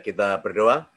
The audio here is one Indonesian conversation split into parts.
Kita berdoa.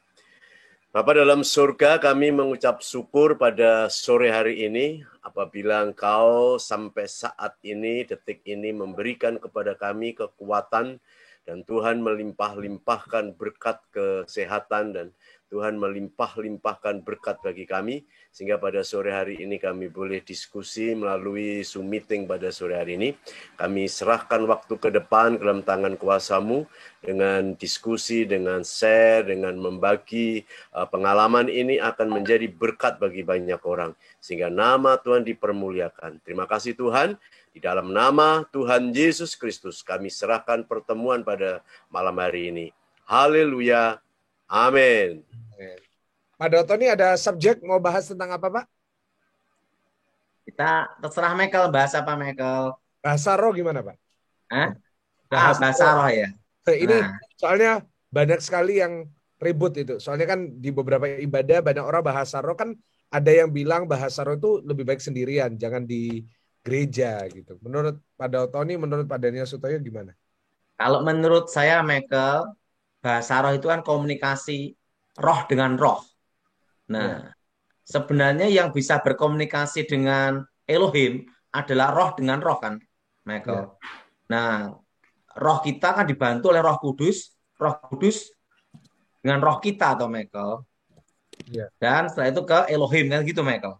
Bapa dalam surga, kami mengucap syukur pada sore hari ini apabila Engkau sampai saat ini, detik ini memberikan kepada kami kekuatan dan Tuhan melimpah-limpahkan berkat kesehatan dan Tuhan melimpah-limpahkan berkat bagi kami sehingga pada sore hari ini kami boleh diskusi melalui Zoom meeting pada sore hari ini. Kami serahkan waktu ke depan ke dalam tangan kuasa-Mu dengan diskusi, dengan share, dengan membagi pengalaman ini akan menjadi berkat bagi banyak orang sehingga nama Tuhan dipermuliakan. Terima kasih Tuhan. Di dalam nama Tuhan Yesus Kristus kami serahkan pertemuan pada malam hari ini. Haleluya. Amin. Pak Doto ini ada subjek mau bahas tentang apa, Pak? Kita terserah Michael, bahas apa Michael? Bahasa roh gimana, Pak? Bahasa roh ya. Ini soalnya banyak sekali yang ribut itu. Soalnya kan di beberapa ibadah banyak orang bahasa roh kan ada yang bilang bahasa roh itu lebih baik sendirian, jangan di gereja gitu. Menurut Pak Doto ini, menurut Pak Daniel Sutoyo gimana? Kalau menurut saya Michael, bahasa roh itu kan komunikasi roh dengan roh. Nah, sebenarnya yang bisa berkomunikasi dengan Elohim adalah roh dengan roh kan, Michael. Nah, roh kita kan dibantu oleh Roh Kudus dengan roh kita atau Michael. Dan setelah itu ke Elohim kan gitu Michael.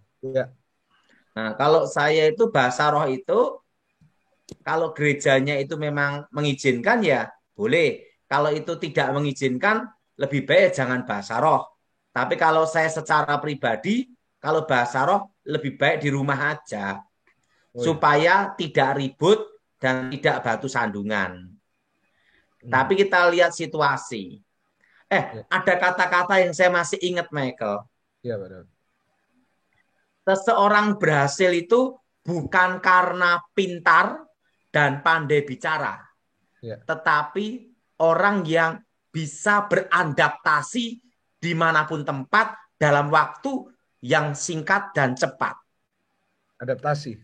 Nah, kalau saya itu bahasa roh itu kalau gerejanya itu memang mengizinkan ya boleh. Kalau itu tidak mengizinkan lebih baik jangan bahasa roh. Tapi kalau saya secara pribadi, kalau bahasa roh lebih baik di rumah aja. Supaya tidak ribut dan tidak batu sandungan. Tapi kita lihat situasi. Ada kata-kata yang saya masih ingat, Michael. Iya, benar. Seseorang berhasil itu bukan karena pintar dan pandai bicara. Tetapi orang yang bisa beradaptasi dimanapun tempat dalam waktu yang singkat dan cepat. Adaptasi.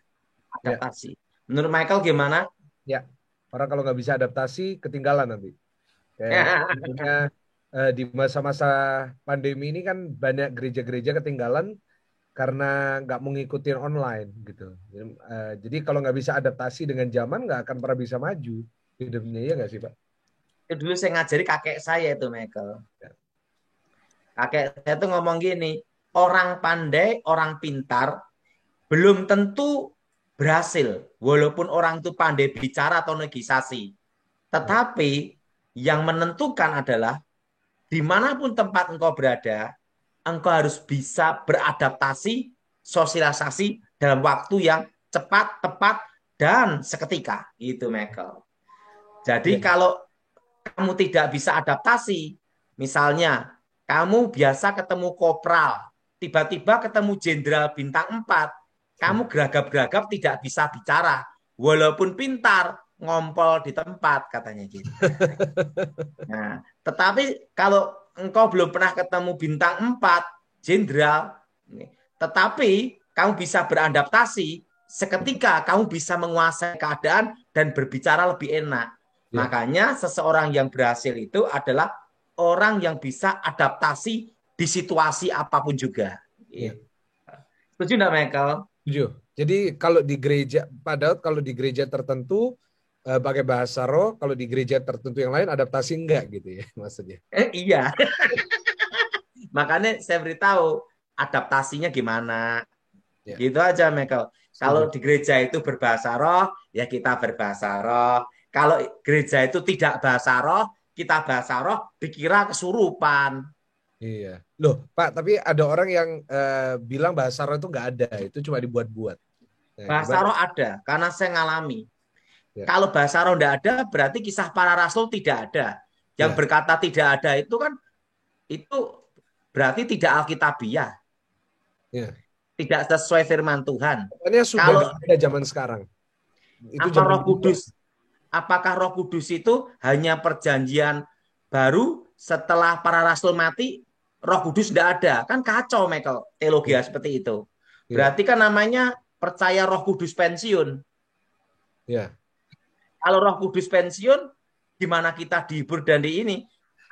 Menurut Michael gimana? Ya, orang kalau nggak bisa adaptasi ketinggalan nanti. Kayak di masa-masa pandemi ini kan banyak gereja-gereja ketinggalan karena nggak mau ngikutin online gitu. Jadi kalau nggak bisa adaptasi dengan zaman nggak akan pernah bisa maju hidupnya, ya nggak sih Pak? Itu dulu saya ngajari kakek saya itu Michael. Kakek saya tuh ngomong gini, orang pandai, orang pintar belum tentu berhasil. Walaupun orang itu pandai bicara atau negosiasi. Tetapi yang menentukan adalah dimanapun tempat engkau berada, engkau harus bisa beradaptasi, sosialisasi dalam waktu yang cepat, tepat, dan seketika. Itu Michael. Jadi kalau kamu tidak bisa adaptasi, misalnya kamu biasa ketemu kopral, tiba-tiba ketemu jenderal bintang 4, kamu geragap-geragap tidak bisa bicara, walaupun pintar, ngompol di tempat katanya gitu. Nah, tetapi kalau engkau belum pernah ketemu bintang 4, jenderal, tetapi kamu bisa beradaptasi, seketika kamu bisa menguasai keadaan dan berbicara lebih enak. Makanya seseorang yang berhasil itu adalah orang yang bisa adaptasi di situasi apapun juga. Setuju enggak, Michael? Setuju. Jadi kalau di gereja, Pak Daud, kalau di gereja tertentu pakai bahasa roh, kalau di gereja tertentu yang lain adaptasi enggak gitu ya maksudnya? Iya. Makanya saya beritahu adaptasinya gimana. Gitu aja, Michael. Kalau di gereja itu berbahasa roh, ya kita berbahasa roh. Kalau gereja itu tidak bahasa roh, kita bahasa roh, dikira kesurupan. Iya. Loh, Pak, tapi ada orang yang bilang bahasa roh itu nggak ada, itu cuma dibuat-buat. Bahasa roh ada, karena saya ngalami. Kalau bahasa roh tidak ada, berarti kisah para rasul tidak ada. Yang berkata tidak ada itu kan, itu berarti tidak alkitabiah. Tidak sesuai firman Tuhan. Kalau ada zaman sekarang. Itu apakah Roh Kudus itu hanya perjanjian baru setelah para rasul mati, Roh Kudus tidak ada? Kan kacau, Michael, teologi seperti itu. Berarti kan namanya percaya Roh Kudus pensiun. Kalau Roh Kudus pensiun, gimana kita dihibur dan di ini?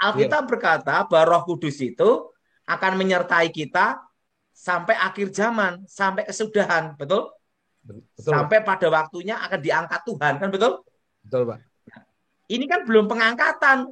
Alkitab berkata bahwa Roh Kudus itu akan menyertai kita sampai akhir zaman, sampai kesudahan, betul? Betul, Sampai Pak. pada waktunya akan diangkat Tuhan, kan betul? Betul, Pak. Ini kan belum pengangkatan.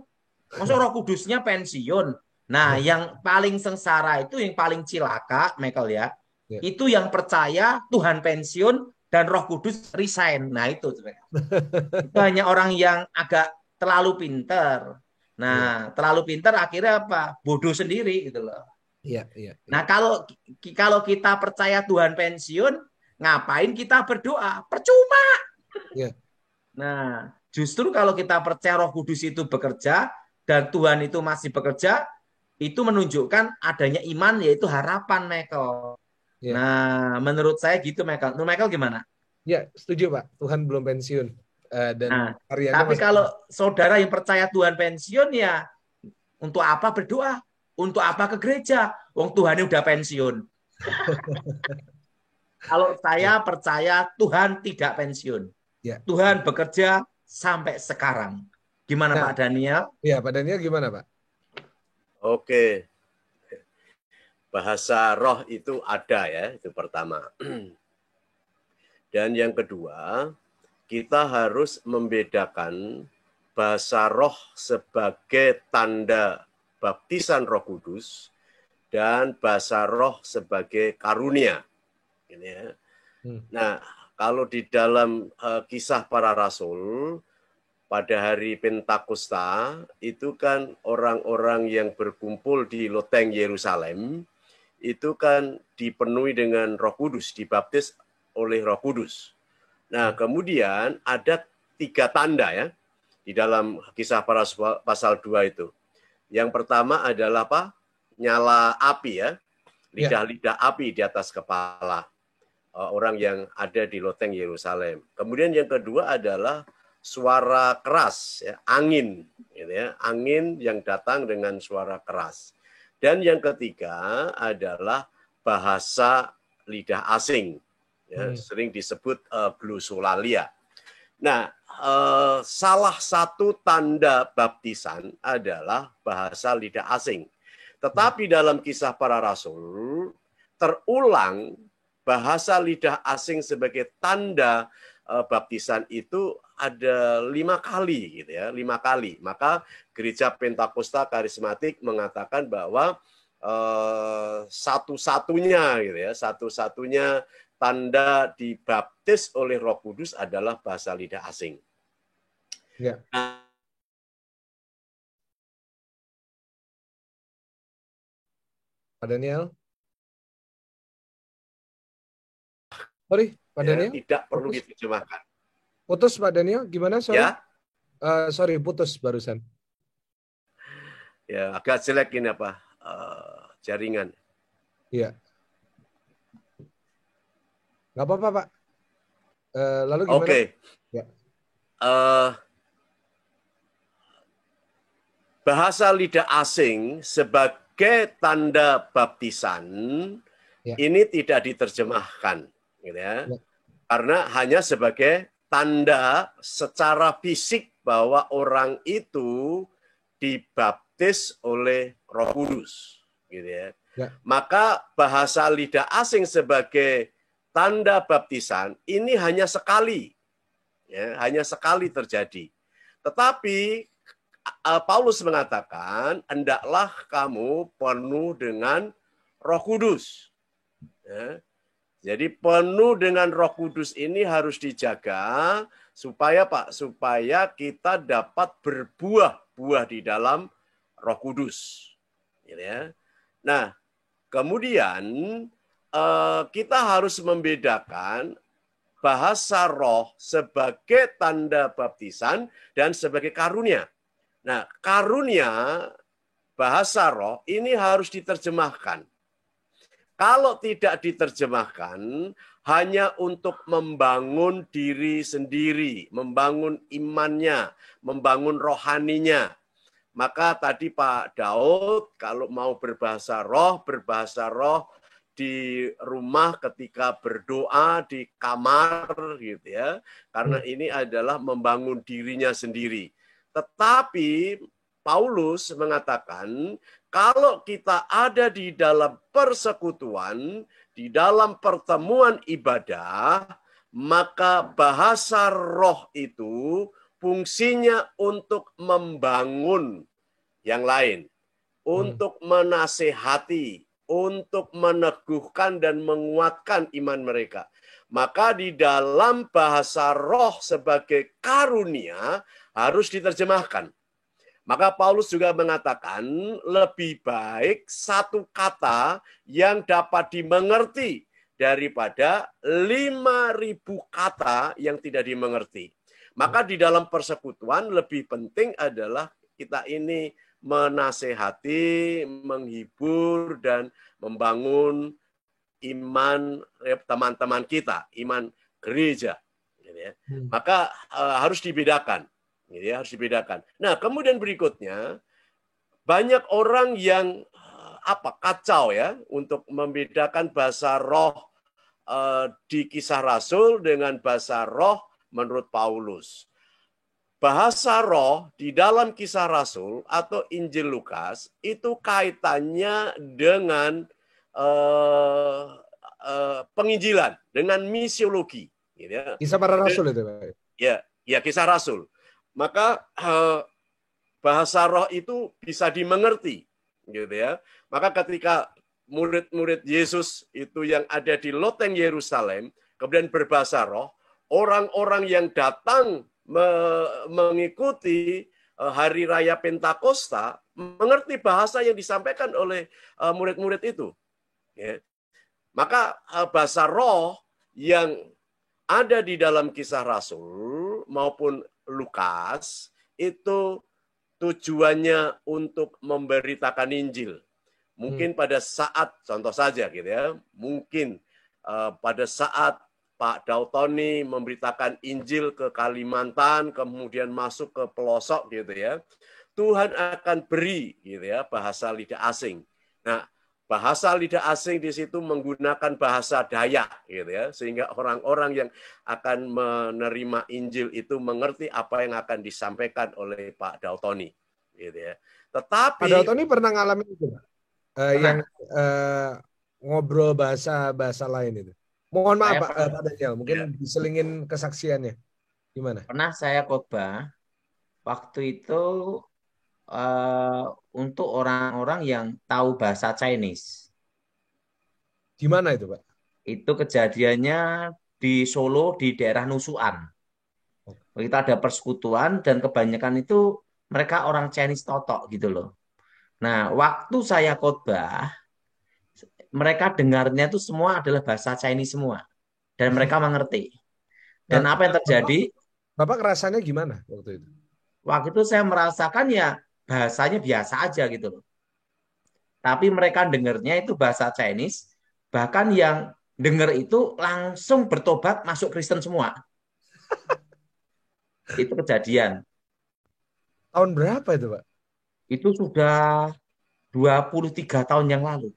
Masa Roh Kudusnya pensiun. Nah, yang paling sengsara itu, yang paling cilaka, Michael ya, Ya. itu yang percaya Tuhan pensiun dan Roh Kudus resign. Nah, itu itu hanya orang yang agak terlalu pinter. Nah, terlalu pinter akhirnya apa? Bodoh sendiri gitu loh. Iya, iya. Nah, kalau kita percaya Tuhan pensiun, ngapain kita berdoa? Percuma. Iya. Nah, justru kalau kita percaya Roh Kudus itu bekerja dan Tuhan itu masih bekerja, itu menunjukkan adanya iman, yaitu harapan, Michael. Iya. Nah, menurut saya gitu, Michael. Menurut Michael gimana? Ya, setuju, Pak. Tuhan belum pensiun. Dan Nah, karyanya tapi masih. kalau saudara yang percaya Tuhan pensiun, ya untuk apa berdoa? Untuk apa ke gereja? Wong Tuhan udah pensiun. Kalau saya percaya Tuhan tidak pensiun. Ya. Tuhan bekerja sampai sekarang. Gimana Nah, Pak Daniel? Ya, Pak Daniel gimana, Pak? Oke. Bahasa roh itu ada ya, itu pertama. Dan yang kedua, kita harus membedakan bahasa roh sebagai tanda baptisan Roh Kudus dan bahasa roh sebagai karunia. Ini ya. Nah, kalau di dalam kisah para rasul pada hari Pentakosta itu kan orang-orang yang berkumpul di loteng Yerusalem itu kan dipenuhi dengan Roh Kudus, dibaptis oleh Roh Kudus. Nah, kemudian ada 3 tanda ya di dalam kisah para rasul pasal 2 itu. Yang pertama adalah apa? Nyala api ya. Lidah-lidah api di atas kepala orang yang ada di loteng Yerusalem. Kemudian yang kedua adalah suara keras, ya, angin, gitu ya, angin yang datang dengan suara keras. Dan yang ketiga adalah bahasa lidah asing, ya, sering disebut glosolalia. Nah, salah satu tanda baptisan adalah bahasa lidah asing. Tetapi dalam kisah para rasul terulang bahasa lidah asing sebagai tanda baptisan itu ada 5 kali gitu ya, 5 kali. Maka gereja Pentakosta Karismatik mengatakan bahwa satu-satunya gitu ya, satu-satunya tanda dibaptis oleh Roh Kudus adalah bahasa lidah asing. Ya. Pak Daniel? Sorry, Pak Daniel? Tidak perlu diterjemahkan. Putus, Pak Daniel? Gimana? Sorry. Ya? Sorry, putus barusan. Ya, agak jelek ini apa jaringan. Iya. Nggak apa-apa, Pak. Lalu gimana? Oke. Ya. Bahasa lidah asing sebagai tanda baptisan ini tidak diterjemahkan, gitu ya. Karena hanya sebagai tanda secara fisik bahwa orang itu dibaptis oleh Roh Kudus, gitu ya. Maka bahasa lidah asing sebagai tanda baptisan ini hanya sekali, ya, hanya sekali terjadi. Tetapi Paulus mengatakan, hendaklah kamu penuh dengan Roh Kudus. Ya. Jadi penuh dengan Roh Kudus ini harus dijaga supaya supaya kita dapat berbuah-buah di dalam Roh Kudus. Ya. Nah, kemudian kita harus membedakan bahasa roh sebagai tanda baptisan dan sebagai karunia. Nah, karunia bahasa roh ini harus diterjemahkan. Kalau tidak diterjemahkan, hanya untuk membangun diri sendiri, membangun imannya, membangun rohaninya. Maka tadi Pak Daud, kalau mau berbahasa roh di rumah ketika berdoa, di kamar, gitu ya. Karena ini adalah membangun dirinya sendiri. Tetapi Paulus mengatakan, kalau kita ada di dalam persekutuan, di dalam pertemuan ibadah, maka bahasa roh itu fungsinya untuk membangun yang lain, untuk menasehati, untuk meneguhkan dan menguatkan iman mereka. Maka di dalam bahasa roh sebagai karunia harus diterjemahkan. Maka Paulus juga mengatakan lebih baik satu kata yang dapat dimengerti daripada 5.000 kata yang tidak dimengerti. Maka di dalam persekutuan lebih penting adalah kita ini menasehati, menghibur, dan membangun iman teman-teman kita, iman gereja. Maka harus dibedakan. Harus dibedakan. Nah, kemudian berikutnya banyak orang yang kacau ya untuk membedakan bahasa roh di Kisah Rasul dengan bahasa roh menurut Paulus. Bahasa roh di dalam Kisah Rasul atau Injil Lukas itu kaitannya dengan penginjilan, dengan misiologi. Kisah para Rasul itu, Pak. Ya, Kisah Rasul. Maka bahasa roh itu bisa dimengerti, gitu ya. Maka ketika murid-murid Yesus itu yang ada di loteng Yerusalem kemudian berbahasa roh, orang-orang yang datang mengikuti hari raya Pentakosta mengerti bahasa yang disampaikan oleh murid-murid itu. Ya. Maka bahasa roh yang ada di dalam Kisah Rasul maupun Lukas itu tujuannya untuk memberitakan Injil. Mungkin pada saat, contoh saja gitu ya, mungkin pada saat Pak Dautoni memberitakan Injil ke Kalimantan, kemudian masuk ke pelosok gitu ya, Tuhan akan beri gitu ya bahasa lidah asing. Nah, bahasa lidah asing di situ menggunakan bahasa Dayak gitu ya, sehingga orang-orang yang akan menerima Injil itu mengerti apa yang akan disampaikan oleh Pak Dautoni gitu ya. Tetapi Pak Dautoni pernah ngalamin itu, Pak? Yang ngobrol bahasa lain itu. Mohon maaf Pak Daniel, mungkin diselingin kesaksiannya. Gimana? Pernah saya khotbah waktu itu untuk orang-orang yang tahu bahasa Chinese. Gimana itu, Pak? Itu kejadiannya di Solo di daerah Nusuan. Kita ada persekutuan dan kebanyakan itu mereka orang Chinese totok gitu loh. Nah, waktu saya khotbah, mereka dengarnya itu semua adalah bahasa Chinese semua. Dan mereka mengerti. Dan Nah, apa yang terjadi? Bapak rasanya gimana waktu itu? Waktu itu saya merasakan ya bahasanya biasa aja gitu loh. Tapi mereka dengarnya itu bahasa Chinese, bahkan yang dengar itu langsung bertobat masuk Kristen semua. Itu kejadian. Tahun berapa itu, Pak? Itu sudah 23 tahun yang lalu.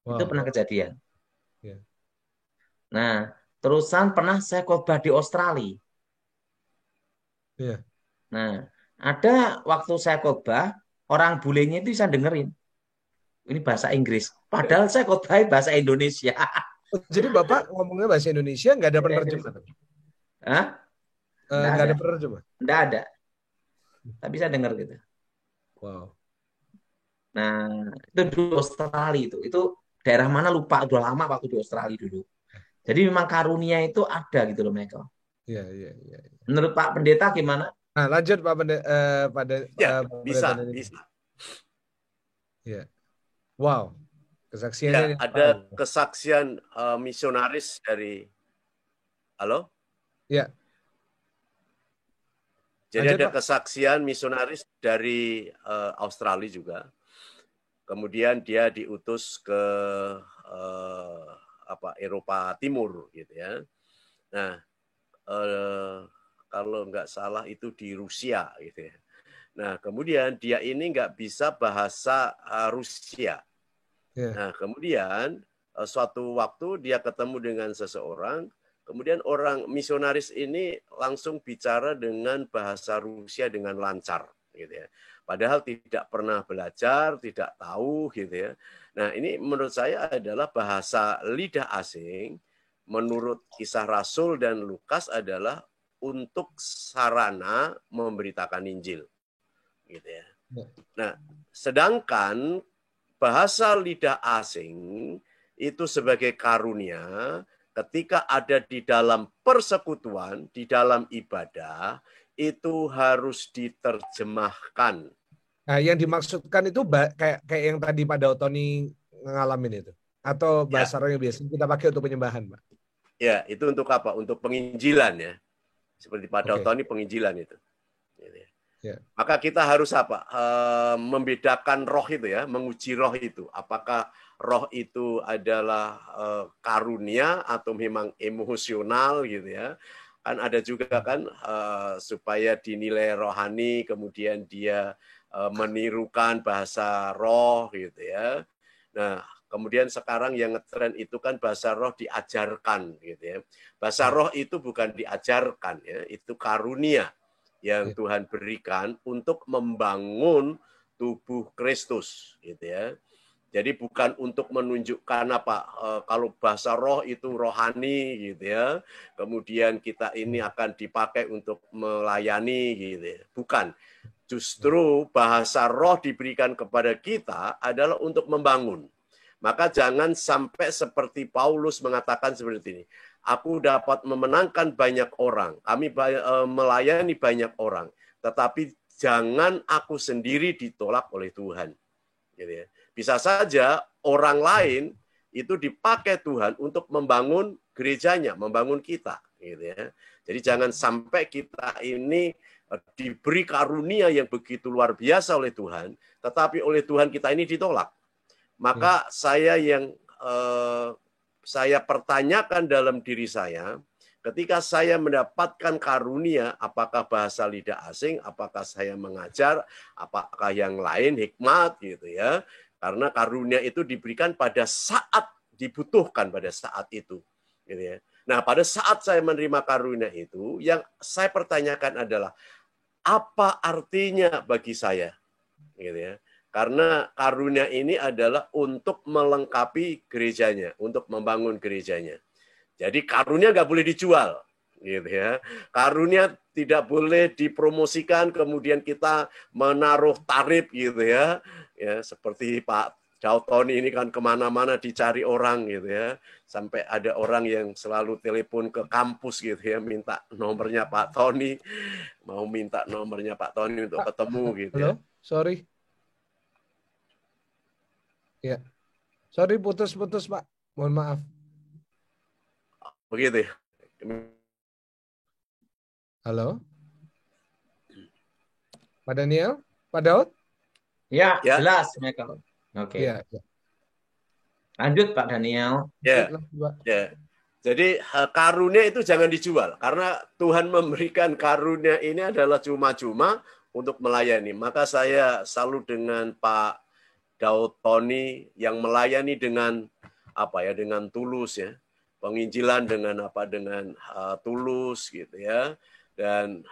Wow. Itu pernah kejadian. Yeah. Nah, terusan pernah saya khotbah di Australia. Yeah. Nah, ada waktu saya khotbah, orang bulenya itu bisa dengerin. Ini bahasa Inggris. Padahal saya khotbah bahasa Indonesia. Jadi Bapak ngomongnya bahasa Indonesia nggak ada penerjemah? Hah? Nggak ada penerjemah? Nggak ada. Tapi saya dengar gitu. Wow. Nah, itu di Australia itu. Itu daerah mana lupa, udah lama waktu di Australia dulu. Jadi memang karunia itu ada gitu loh, Michael. Iya. Menurut Pak Pendeta gimana? Nah, lanjut Pak Pendeta. Bisa. Ya. Wow. Kesaksiannya ada kesaksian misionaris dari Halo? Ya. Jadi ada kesaksian misionaris dari Australia juga. Kemudian dia diutus ke Eropa Timur gitu ya. Nah, kalau nggak salah itu di Rusia gitu ya. Nah, kemudian dia ini nggak bisa bahasa Rusia. Nah, kemudian suatu waktu dia ketemu dengan seseorang, kemudian orang misionaris ini langsung bicara dengan bahasa Rusia dengan lancar, gitu ya. Padahal tidak pernah belajar, tidak tahu, gitu ya. Nah, ini menurut saya adalah bahasa lidah asing. Menurut Kisah Rasul dan Lukas adalah untuk sarana memberitakan Injil, gitu ya. Nah, sedangkan bahasa lidah asing itu sebagai karunia ketika ada di dalam persekutuan, di dalam ibadah, itu harus diterjemahkan. Nah, yang dimaksudkan itu kayak yang tadi Pak Dautoni ngalamin itu, atau bahasa roh yang biasa kita pakai untuk penyembahan, Pak? Ya, itu untuk apa? Untuk penginjilan ya. Seperti Pak Dautoni penginjilan itu. Ya. Maka kita harus apa? Membedakan roh itu ya, menguji roh itu. Apakah roh itu adalah karunia atau memang emosional gitu ya? Kan ada juga kan supaya dinilai rohani, kemudian dia menirukan bahasa roh gitu ya. Nah, kemudian sekarang yang ngetren itu kan bahasa roh diajarkan gitu ya. Bahasa roh itu bukan diajarkan ya, itu karunia yang Tuhan berikan untuk membangun tubuh Kristus gitu ya. Jadi bukan untuk menunjukkan apa kalau bahasa roh itu rohani gitu ya. Kemudian kita ini akan dipakai untuk melayani gitu ya. Bukan. Justru bahasa roh diberikan kepada kita adalah untuk membangun. Maka jangan sampai seperti Paulus mengatakan seperti ini. Aku dapat memenangkan banyak orang. Kami melayani banyak orang. Tetapi jangan aku sendiri ditolak oleh Tuhan. Gitu ya. Bisa saja orang lain itu dipakai Tuhan untuk membangun gerejanya, membangun kita. Gitu ya. Jadi jangan sampai kita ini diberi karunia yang begitu luar biasa oleh Tuhan. Tetapi oleh Tuhan kita ini ditolak. Maka saya pertanyakan dalam diri saya, ketika saya mendapatkan karunia, apakah bahasa lidah asing, apakah saya mengajar, apakah yang lain hikmat gitu ya. Karena karunia itu diberikan pada saat dibutuhkan pada saat itu, gitu ya. Nah, pada saat saya menerima karunia itu, yang saya pertanyakan adalah apa artinya bagi saya, gitu ya. Karena karunia ini adalah untuk melengkapi gerejanya, untuk membangun gerejanya. Jadi karunia nggak boleh dijual, gitu ya. Karunia tidak boleh dipromosikan, kemudian kita menaruh tarif, gitu ya. Ya seperti Pak Dautoni ini kan kemana-mana dicari orang, gitu ya. Sampai ada orang yang selalu telepon ke kampus, gitu ya, minta nomornya Pak Tony, mau minta nomornya Pak Tony untuk ketemu, gitu ya. Halo, sorry. Ya, sorry putus-putus Pak, mohon maaf. Begitu ya. Halo, Pak Daniel, Pak Daud? Ya, jelas Michael. Oke. Ya. Lanjut Pak Daniel. Ya. Jadi karunia itu jangan dijual karena Tuhan memberikan karunia ini adalah cuma-cuma untuk melayani. Maka saya salut dengan Pak Dautoni yang melayani dengan dengan tulus ya, penginjilan dengan tulus gitu ya, dan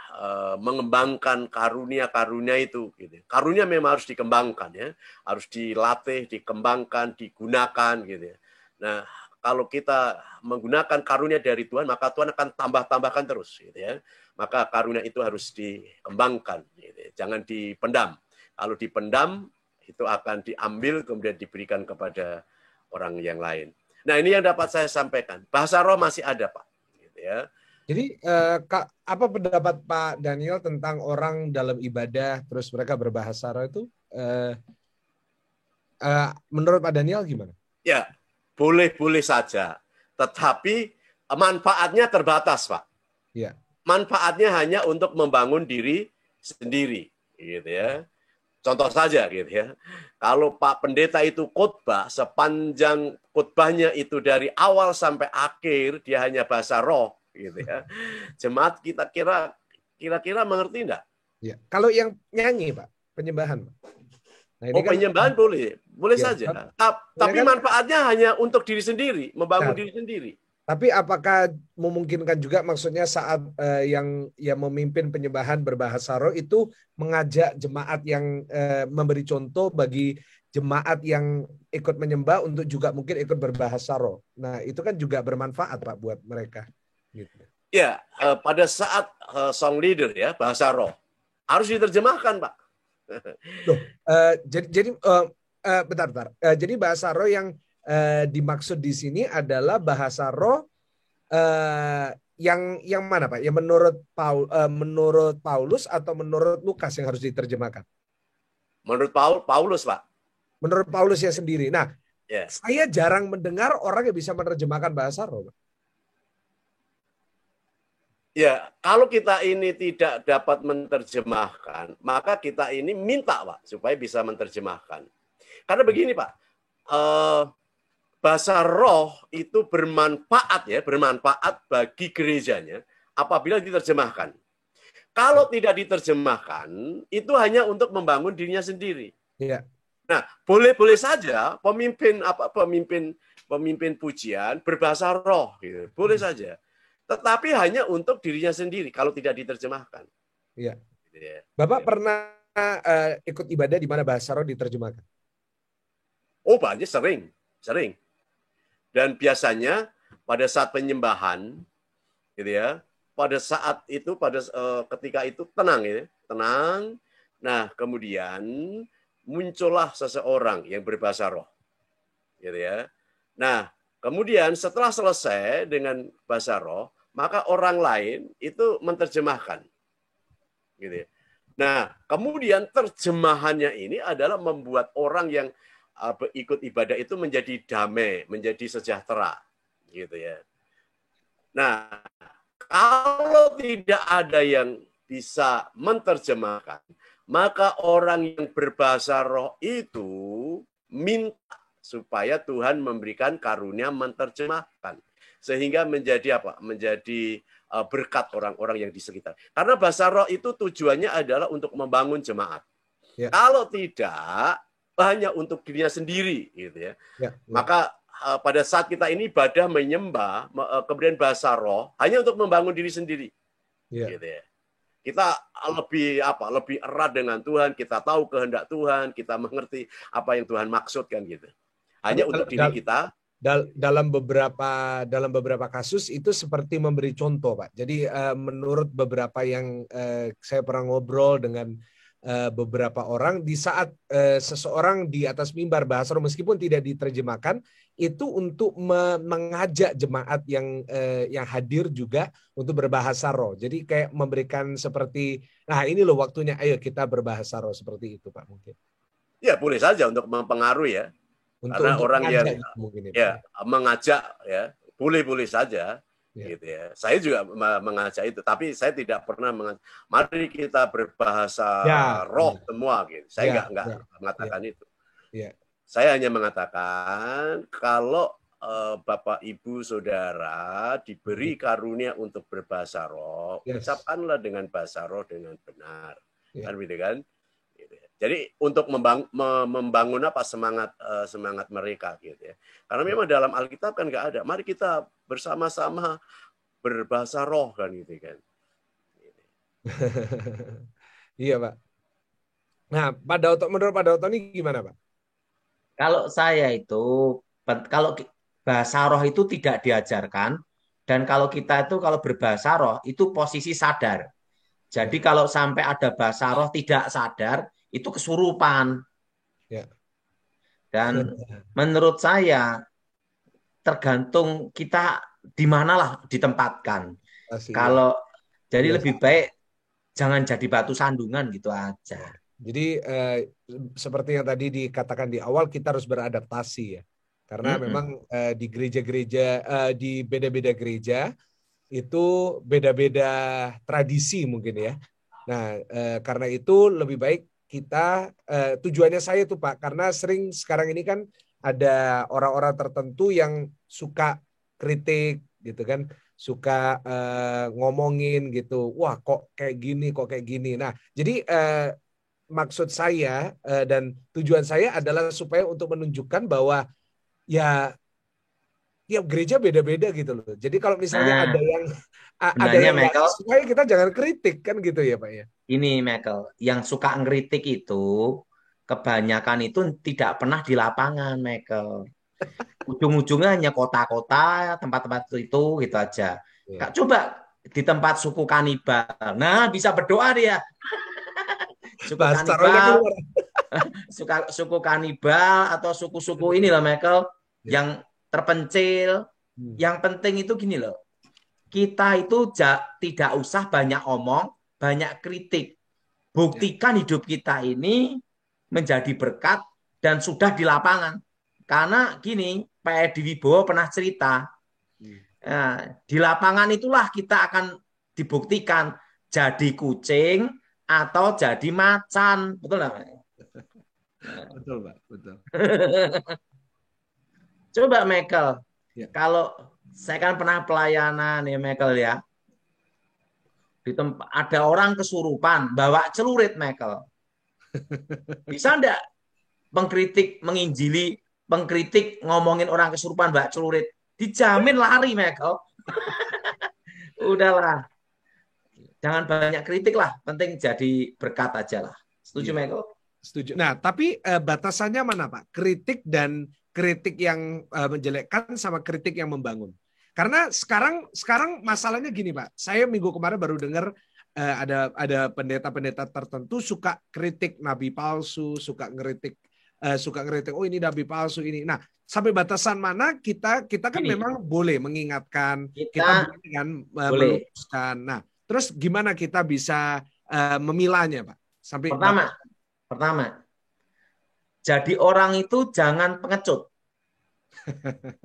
mengembangkan karunia-karunia itu gitu. Karunia memang harus dikembangkan ya, harus dilatih, dikembangkan, digunakan gitu ya. Nah, kalau kita menggunakan karunia dari Tuhan, maka Tuhan akan tambah-tambahkan terus gitu ya. Maka karunia itu harus dikembangkan gitu ya. Jangan dipendam. Kalau dipendam itu akan diambil kemudian diberikan kepada orang yang lain. Nah, ini yang dapat saya sampaikan. Bahasa roh masih ada, Pak. Gitu ya. Jadi apa pendapat Pak Daniel tentang orang dalam ibadah terus mereka berbahasa roh itu? Menurut Pak Daniel gimana? Ya, boleh-boleh saja. Tetapi manfaatnya terbatas, Pak. Ya. Manfaatnya hanya untuk membangun diri sendiri, gitu ya. Contoh saja gitu ya. Kalau Pak Pendeta itu khotbah, sepanjang khotbahnya itu dari awal sampai akhir dia hanya bahasa roh gitu ya. Jemaat kita kira-kira mengerti enggak? Ya. Kalau yang nyanyi, Pak, penyembahan, Pak. Nah, ini penyembahan boleh ya, saja. Tapi manfaatnya hanya untuk diri sendiri, membangun diri sendiri. Tapi apakah memungkinkan juga maksudnya saat yang memimpin penyembahan berbahasa roh itu mengajak jemaat yang memberi contoh bagi jemaat yang ikut menyembah untuk juga mungkin ikut berbahasa roh. Nah, itu kan juga bermanfaat Pak buat mereka. Gitu. Ya, pada saat song leader ya, bahasa roh harus diterjemahkan, Pak. Loh, jadi bentar. Jadi bahasa roh yang dimaksud di sini adalah bahasa roh yang mana Pak? Yang menurut Paulus atau menurut Lukas yang harus diterjemahkan? Menurut Paulus, Pak. Menurut Paulus ya sendiri. Nah, Yeah. saya jarang mendengar orang yang bisa menerjemahkan bahasa roh, Pak. Ya, kalau kita ini tidak dapat menerjemahkan, maka kita ini minta, Pak, supaya bisa menerjemahkan. Karena begini, Pak, bahasa roh itu bermanfaat bagi gerejanya apabila diterjemahkan. Kalau tidak diterjemahkan, itu hanya untuk membangun dirinya sendiri. Iya. Nah, boleh-boleh saja pemimpin pujian berbahasa roh, gitu. Boleh saja. Tetapi hanya untuk dirinya sendiri kalau tidak diterjemahkan. Iya. Bapak pernah ikut ibadah di mana bahasa roh diterjemahkan? Oh, banyak, sering. Dan biasanya pada saat penyembahan, gitu ya, pada saat itu, ketika itu tenang. Nah, kemudian muncullah seseorang yang berbahasa roh, gitu ya. Nah, kemudian setelah selesai dengan bahasa roh, maka orang lain itu menerjemahkan, gitu ya. Nah, kemudian terjemahannya ini adalah membuat orang yang ikut ibadah itu menjadi damai, menjadi sejahtera, gitu ya. Nah, kalau tidak ada yang bisa menerjemahkan, maka orang yang berbahasa roh itu minta supaya Tuhan memberikan karunia menerjemahkan. Sehingga menjadi apa? Menjadi berkat orang-orang yang di sekitar. Karena bahasa roh itu tujuannya adalah untuk membangun jemaat. Ya. Kalau tidak, hanya untuk dirinya sendiri, gitu ya. Maka pada saat kita ini ibadah menyembah, kemudian bahasa roh, hanya untuk membangun diri sendiri. Gitu ya. Kita lebih erat dengan Tuhan, kita tahu kehendak Tuhan, kita mengerti apa yang Tuhan maksudkan gitu. Hanya untuk diri kita. Dalam beberapa kasus itu seperti memberi contoh, Pak. Jadi menurut beberapa yang saya pernah ngobrol dengan beberapa orang, di saat seseorang di atas mimbar bahasa roh meskipun tidak diterjemahkan, itu untuk mengajak jemaat yang hadir juga untuk berbahasa roh. Jadi kayak memberikan seperti, nah ini loh waktunya, ayo kita berbahasa roh, seperti itu Pak mungkin. Ya boleh saja untuk mempengaruhi ya. Karena orang yang mengajak ya, boleh-boleh saja. Gitu ya. Saya juga mengajak itu, tapi saya tidak pernah mengajak. Mari kita berbahasa roh semua gitu. Saya enggak mengatakan itu. Saya hanya mengatakan kalau Bapak Ibu Saudara diberi karunia untuk berbahasa roh, ucapkanlah dengan bahasa roh dengan benar. Kan gitu kan? Jadi untuk membangun apa semangat mereka gitu ya. Karena memang dalam Alkitab kan nggak ada. Mari kita bersama-sama berbahasa roh kan gitu kan. Iya Pak. Nah, menurut Pak Dauto ini gimana Pak? Kalau saya itu, kalau bahasa roh itu tidak diajarkan, dan kalau kita itu kalau berbahasa roh itu posisi sadar. Jadi kalau sampai ada bahasa roh tidak sadar, itu kesurupan. Dan menurut saya tergantung kita di manalah ditempatkan. Kalau jadi lebih baik jangan jadi batu sandungan gitu aja. Jadi seperti yang tadi dikatakan di awal, kita harus beradaptasi ya. Karena memang di gereja-gereja, di beda-beda gereja itu beda-beda tradisi mungkin ya. Nah, karena itu lebih baik kita, tujuannya saya tuh Pak, karena sering sekarang ini kan ada orang-orang tertentu yang suka kritik gitu kan, suka ngomongin gitu, wah kok kayak gini. Nah, jadi maksud saya dan tujuan saya adalah supaya untuk menunjukkan bahwa ya tiap gereja beda-beda gitu loh. Jadi kalau misalnya Nah, ada sebenarnya yang nggak Michael, sesuai, kita jangan kritik kan gitu ya Pak ya. ini Michael, yang suka ngeritik itu kebanyakan itu tidak pernah di lapangan, Michael. Ujung-ujungnya hanya kota-kota, tempat-tempat itu gitu aja. Iya. Kak, coba di tempat suku kanibal. Nah, bisa berdoa dia. Suku Bahasanya kanibal, keluar. suku kanibal atau suku-suku ini loh, Michael, Ya. yang terpencil. Hmm. Yang penting itu gini loh. Kita itu tidak usah banyak omong, banyak kritik. Ya. Buktikan hidup kita ini menjadi berkat dan sudah di lapangan. Karena gini, Pak Edi Wibowo pernah cerita, di lapangan itulah kita akan dibuktikan jadi kucing atau jadi macan. Betul nggak? Betul Pak, betul. Coba Michael, Ya. kalau saya kan pernah pelayanan ya Michael ya, di tempat ada orang kesurupan bawa celurit Michael, bisa enggak pengkritik menginjili, pengkritik ngomongin orang kesurupan bawa celurit, dijamin lari Michael. Udahlah, jangan banyak kritik lah, penting jadi berkat aja lah. Setuju Ya. Michael? Setuju. Nah, tapi batasannya mana Pak? Kritik dan kritik yang menjelekkan sama kritik yang membangun. Karena sekarang masalahnya gini Pak. Saya minggu kemarin baru dengar ada pendeta-pendeta tertentu suka kritik nabi palsu, suka ngeritik oh ini nabi palsu ini. Nah, sampai batasan mana kita kan Gini, memang boleh mengingatkan, kita kita boleh kan boleh. meluruskan. Nah, terus gimana kita bisa memilahnya Pak? Sampai Pertama, jadi orang itu jangan pengecut.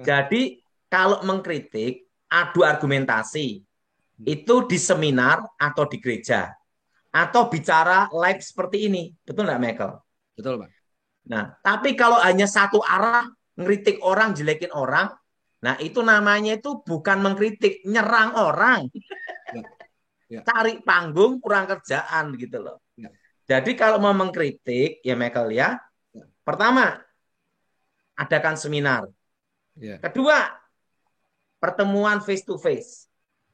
Jadi kalau mengkritik, adu argumentasi, itu di seminar atau di gereja. Atau bicara live seperti ini. Betul nggak, Michael? Betul, Pak. Nah, tapi kalau hanya satu arah, ngeritik orang, jelekin orang, nah itu namanya itu bukan mengkritik, nyerang orang. Ya. Ya. Cari panggung, kurang kerjaan gitu loh. Ya. Jadi kalau mau mengkritik, ya Michael ya, pertama, adakan seminar. Ya. Kedua, pertemuan face to face.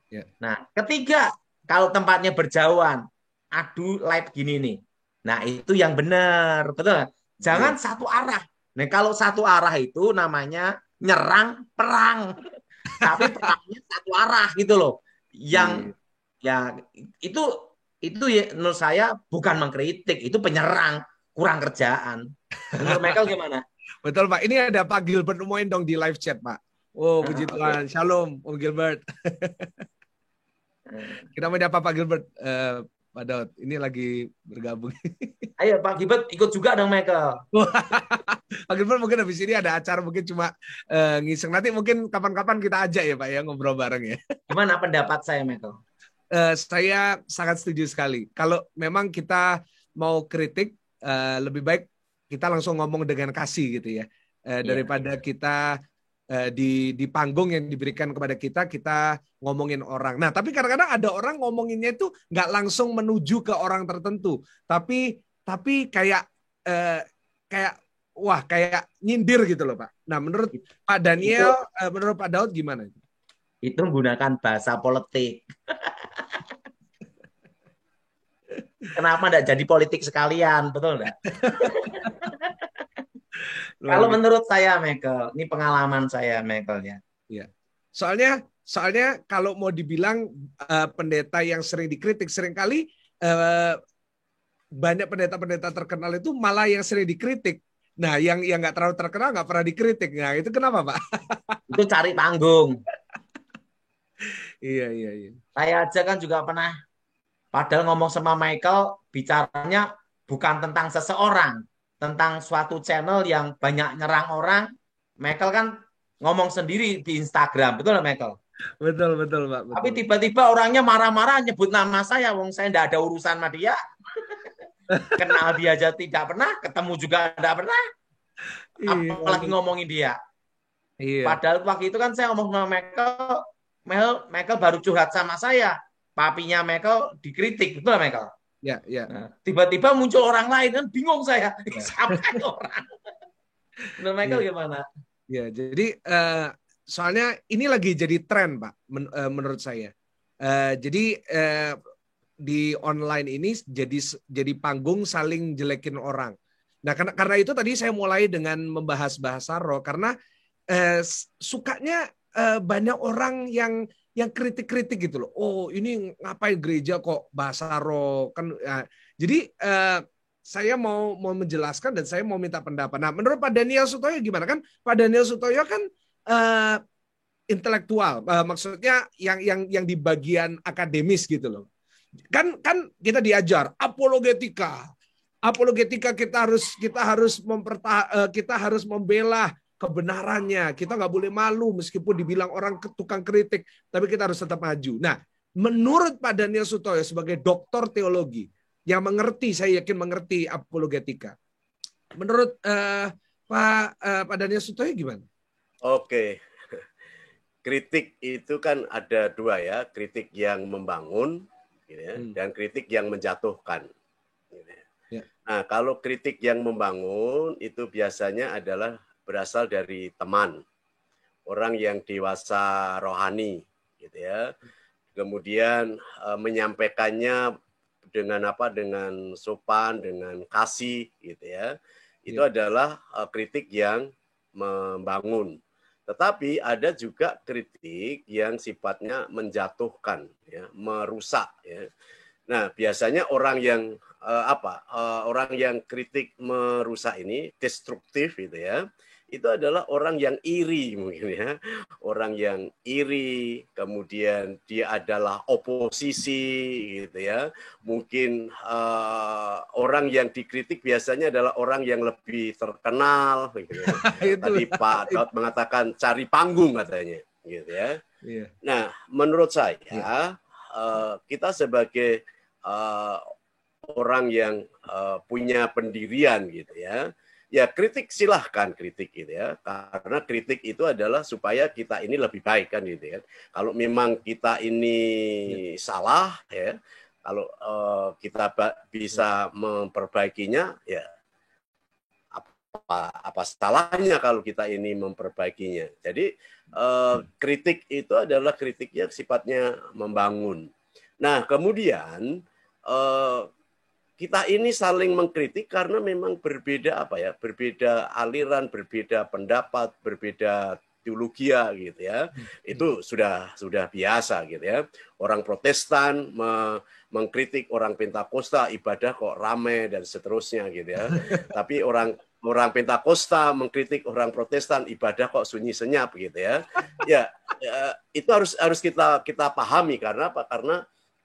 Ya. Nah, ketiga, kalau tempatnya berjauhan, adu live gini nih. Nah, itu yang benar, betul. Jangan satu arah. Nah, kalau satu arah itu namanya nyerang perang. Tapi perangnya satu arah gitu loh. Yang ya itu ya, menurut saya bukan mengkritik, itu penyerang, kurang kerjaan. Menurut Michael gimana? Betul Pak. Ini ada Pak Gilbert Umoin dong di live chat Pak. Oh puji Tuhan. Okay. Shalom Om Gilbert. Kita menyapa Pak Gilbert. Pak Daud, ini lagi bergabung. Ayo Pak Gilbert ikut juga dong Michael. Pak Gilbert mungkin habis ini ada acara mungkin cuma ngiseng. Nanti mungkin kapan-kapan kita ajak ya Pak ya ngobrol bareng ya. Gimana pendapat saya Michael? Saya sangat setuju sekali. Kalau memang kita mau kritik, lebih baik kita langsung ngomong dengan kasih gitu ya, daripada kita di panggung yang diberikan kepada kita ngomongin orang. Nah, tapi kadang-kadang ada orang ngomonginnya itu nggak langsung menuju ke orang tertentu, tapi kayak wah kayak nyindir gitu loh Pak. Nah, menurut Pak Daniel, menurut Pak Daud gimana? Itu menggunakan bahasa politik. Kenapa enggak jadi politik sekalian, betul enggak? Kalau menurut saya, Michael, ini pengalaman saya, Michael ya. Iya. Soalnya kalau mau dibilang pendeta yang sering dikritik, seringkali banyak pendeta-pendeta terkenal itu malah yang sering dikritik. Nah, yang nggak terlalu terkenal nggak pernah dikritik. Nah, itu kenapa, Pak? Itu cari panggung. Iya. Saya aja kan juga pernah, padahal ngomong sama Michael, bicaranya bukan tentang seseorang, tentang suatu channel yang banyak nyerang orang. Michael kan ngomong sendiri di Instagram, betul nggak Michael? Betul Pak. Betul. Tapi tiba-tiba orangnya marah-marah nyebut nama saya, wong saya nggak ada urusan sama dia. Kenal dia aja tidak pernah, ketemu juga tidak pernah. Apalagi ngomongin dia. Iya. Padahal waktu itu kan saya ngomong sama Michael baru curhat sama saya. Papinya Michael dikritik, betul Michael? Ya. Nah, tiba-tiba muncul orang lain kan bingung saya. Siapa orang? Menurut Michael gimana? Ya, jadi soalnya ini lagi jadi tren, Pak, menurut saya. Jadi di online ini jadi panggung saling jelekin orang. Nah, karena itu tadi saya mulai dengan membahas bahasa roh, karena sukanya banyak orang yang kritik-kritik gitu loh. Oh, ini ngapain gereja kok bahasa roh kan? Jadi saya mau menjelaskan dan saya mau minta pendapat. Nah, menurut Pak Daniel Sutoyo gimana kan? Pak Daniel Sutoyo kan intelektual, maksudnya yang di bagian akademis gitu loh. Kan kita diajar apologetika kita harus membela kebenarannya, kita nggak boleh malu meskipun dibilang orang tukang kritik, tapi kita harus tetap maju. Nah, menurut Pak Daniel Sutoyo sebagai doktor teologi yang mengerti, saya yakin mengerti apologetika, menurut Pak Daniel Sutoyo gimana? Oke, kritik itu kan ada dua ya, kritik yang membangun gitu ya, dan kritik yang menjatuhkan. Gitu ya. Nah, kalau kritik yang membangun itu biasanya adalah berasal dari teman, orang yang dewasa rohani, gitu ya. Kemudian menyampaikannya dengan sopan, dengan kasih, gitu ya. Itu adalah kritik yang membangun. Tetapi ada juga kritik yang sifatnya menjatuhkan, ya, merusak. Ya. Nah, biasanya orang yang orang yang kritik merusak ini, destruktif gitu ya, itu adalah orang yang iri mungkin ya, orang yang iri, kemudian dia adalah oposisi gitu ya, mungkin orang yang dikritik biasanya adalah orang yang lebih terkenal gitu ya. Tadi Pak Daud mengatakan cari panggung katanya gitu ya. Nah, menurut saya kita sebagai orang yang punya pendirian gitu ya, ya kritik silahkan kritik gitu ya, karena kritik itu adalah supaya kita ini lebih baik kan gitu ya. Kalau memang kita ini salah ya, kalau kita bisa memperbaikinya ya apa salahnya kalau kita ini memperbaikinya. Jadi kritik itu adalah kritik yang sifatnya membangun. Nah, kemudian kita ini saling mengkritik karena memang berbeda berbeda aliran, berbeda pendapat, berbeda teologi gitu ya. Itu sudah biasa gitu ya. Orang Protestan mengkritik orang Pentakosta, ibadah kok ramai dan seterusnya gitu ya. Tapi orang Pentakosta mengkritik orang Protestan, ibadah kok sunyi senyap gitu ya. Ya, itu harus kita pahami karena apa?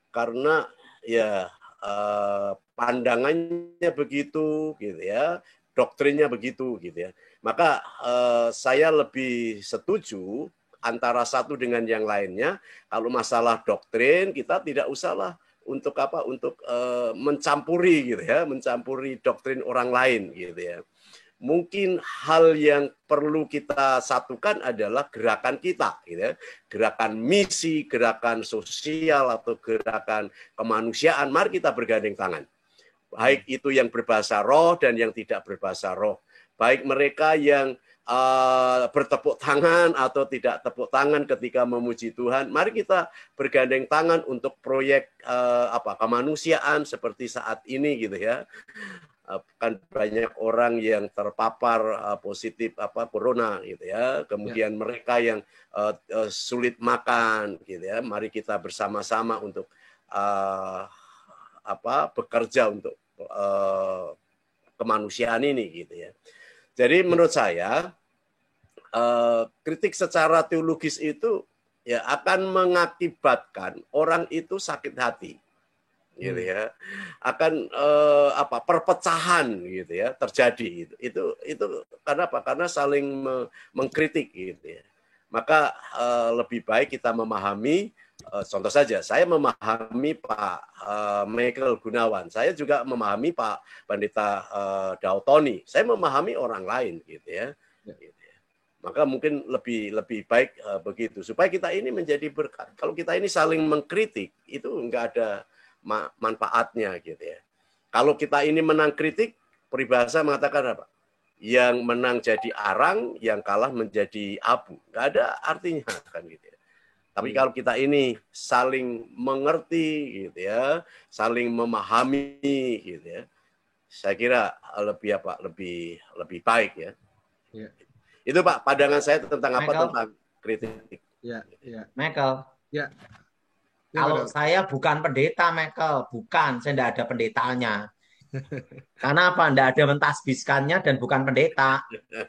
Karena ya pandangannya begitu gitu ya, doktrinnya begitu gitu ya. Maka saya lebih setuju antara satu dengan yang lainnya. Kalau masalah doktrin kita tidak usahlah untuk mencampuri gitu ya, mencampuri doktrin orang lain gitu ya. Mungkin hal yang perlu kita satukan adalah gerakan kita, gitu ya. Gerakan misi, gerakan sosial atau gerakan kemanusiaan. Mari kita bergandeng tangan. Baik itu yang berbahasa roh dan yang tidak berbahasa roh. Baik mereka yang bertepuk tangan atau tidak tepuk tangan ketika memuji Tuhan. Mari kita bergandeng tangan untuk proyek kemanusiaan seperti saat ini gitu ya. Kan banyak orang yang terpapar positif corona gitu ya. Kemudian mereka yang sulit makan gitu ya. Mari kita bersama-sama untuk bekerja untuk kemanusiaan ini gitu ya. Jadi menurut saya kritik secara teologis itu ya akan mengakibatkan orang itu sakit hati. Gitu ya, akan perpecahan gitu ya terjadi itu karena apa? Karena saling mengkritik gitu ya. Maka lebih baik kita memahami, contoh saja saya memahami Pak Michael Gunawan, saya juga memahami Pak Pendeta Daud Tony, saya memahami orang lain gitu ya. Gitu ya. Maka mungkin lebih baik begitu supaya kita ini menjadi berkat. Kalau kita ini saling mengkritik itu enggak ada manfaatnya gitu ya. Kalau kita ini menang kritik, peribahasa mengatakan apa? yang menang jadi arang, yang kalah menjadi abu. Nggak ada artinya kan gitu ya. Tapi kalau kita ini saling mengerti gitu ya, saling memahami gitu ya, saya kira lebih baik ya. Ya. Itu Pak pandangan saya tentang apa Michael? tentang kritik. Ya. Michael. Ya. Kalau saya bukan pendeta, Michael, bukan, saya tidak ada pendetanya. Karena apa? Tidak ada mentasbiskannya dan bukan pendeta.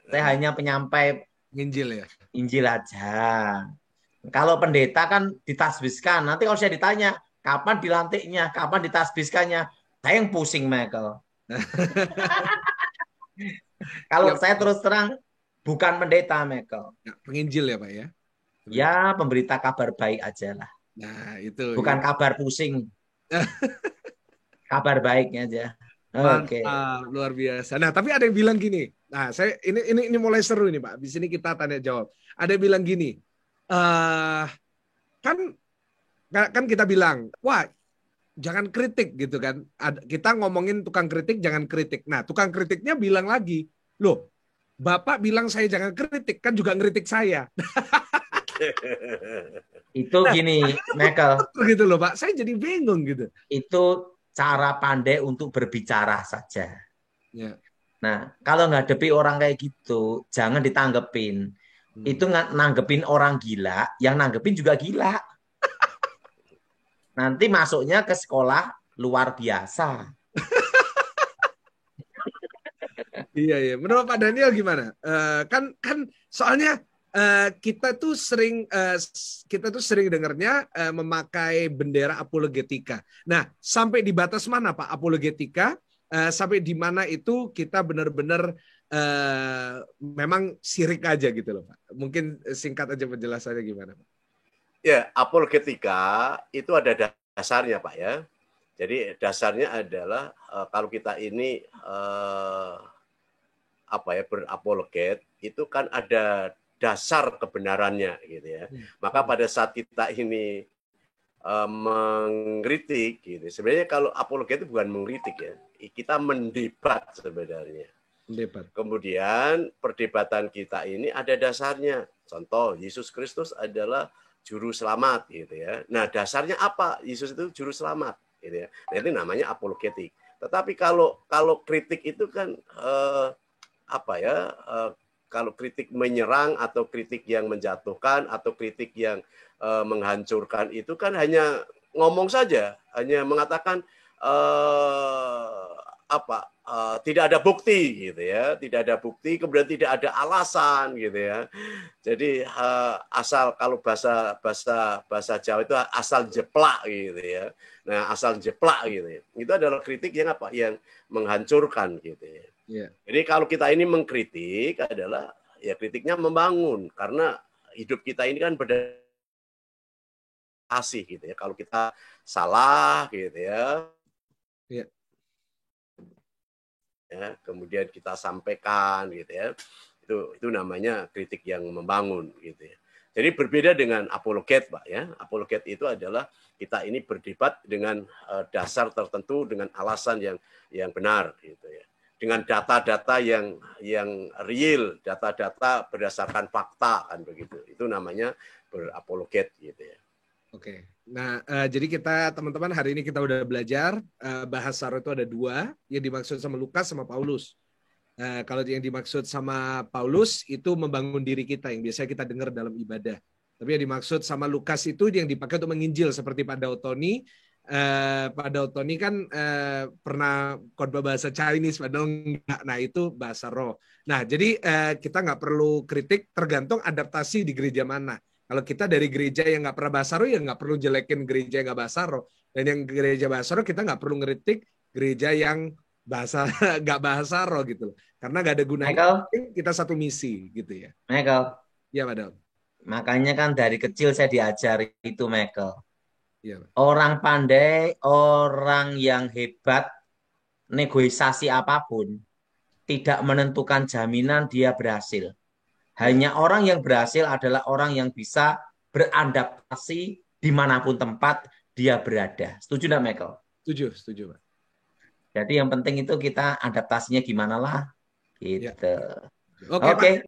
Saya hanya penyampai Injil ya. Injil aja. Kalau pendeta kan ditasbiskan. Nanti kalau saya ditanya, kapan dilantiknya, kapan ditasbiskannya, saya yang pusing, Michael. Kalau saya terus terang, bukan pendeta, Michael. Ya, penginjil ya Pak ya. Ya, pemberita kabar baik aja lah. Nah, itu. Bukan kabar pusing. Kabar baiknya aja. Oke. Mantap, luar biasa. Nah, tapi ada yang bilang gini. Nah, saya ini mulai seru ini, Pak. Di sini kita tanya jawab. Ada yang bilang gini. Kan kita bilang, wah, jangan kritik gitu kan. Kita ngomongin tukang kritik, jangan kritik. Nah, tukang kritiknya bilang lagi, loh, Bapak bilang saya jangan kritik, kan juga ngeritik saya. Itu gini, Michael. Gitu loh, Pak. Saya jadi bingung gitu. Itu cara pandai untuk berbicara saja. Ya. Nah, kalau ngadepi orang kayak gitu, jangan ditanggepin. Itu nanggepin orang gila, yang nanggepin juga gila. Nanti masuknya ke sekolah luar biasa. Iya. Menurut Pak Daniel gimana? Kan soalnya kita tuh sering dengarnya memakai bendera apologetika. Nah, sampai di batas mana Pak apologetika? Sampai di mana itu kita benar-benar memang sirik aja gitu loh Pak. Mungkin singkat aja penjelasannya gimana Pak? Ya, apologetika itu ada dasarnya Pak ya. Jadi dasarnya adalah kalau kita ini berapologet itu kan ada dasar kebenarannya gitu ya. Maka pada saat kita ini mengkritik gitu. Sebenarnya kalau apologet itu bukan mengkritik ya. Kita mendebat sebenarnya. Mendebat. Kemudian perdebatan kita ini ada dasarnya. Contoh, Yesus Kristus adalah juru selamat gitu ya. Nah, dasarnya apa? Yesus itu juru selamat gitu ya. Nah, itu namanya apologetik. Tetapi kalau kritik itu kan kalau kritik menyerang atau kritik yang menjatuhkan atau kritik yang menghancurkan itu kan hanya ngomong saja, hanya mengatakan tidak ada bukti gitu ya, tidak ada bukti, kemudian tidak ada alasan gitu ya. Jadi asal kalau bahasa Jawa itu asal jeplak gitu ya. Nah, asal jeplak gitu ya. Itu adalah kritik yang yang menghancurkan gitu ya. Yeah. Jadi kalau kita ini mengkritik adalah ya kritiknya membangun karena hidup kita ini kan berdasih gitu ya. Kalau kita salah gitu ya. Yeah. Ya, kemudian kita sampaikan gitu ya. Itu namanya kritik yang membangun gitu ya. Jadi berbeda dengan apologet, Pak ya. Apologet itu adalah kita ini berdebat dengan dasar tertentu dengan alasan yang benar gitu ya. Dengan data-data yang real, data-data berdasarkan fakta kan begitu. Itu namanya berapologet gitu ya. Oke. Nah, jadi kita teman-teman hari ini kita udah belajar bahasa roh itu ada dua, yang dimaksud sama Lukas sama Paulus. Kalau yang dimaksud sama Paulus itu membangun diri kita yang biasa kita dengar dalam ibadah. Tapi yang dimaksud sama Lukas itu yang dipakai untuk menginjil seperti Pak Dautoni. Pak Dautoni kan pernah khotbah bahasa Chinese, padahal enggak. Nah, itu bahasa roh. Nah, jadi kita nggak perlu kritik tergantung adaptasi di gereja mana. Kalau kita dari gereja yang nggak pernah bahasa roh, ya nggak perlu jelekin gereja yang nggak bahasa roh. Dan yang gereja bahasa roh, kita nggak perlu ngeritik gereja yang nggak bahasa roh gitu. Karena nggak ada gunanya. Michael, kita satu misi gitu ya. Michael. Ya, Pak. Makanya kan dari kecil saya diajari itu, Michael. Ya, orang pandai, orang yang hebat, negosiasi apapun, tidak menentukan jaminan dia berhasil. Hanya orang yang berhasil adalah orang yang bisa beradaptasi dimanapun tempat dia berada. Setuju nggak, Michael? Setuju, Pak. Jadi yang penting itu kita adaptasinya gimana lah. Gitu. Oke, Pak. Oke.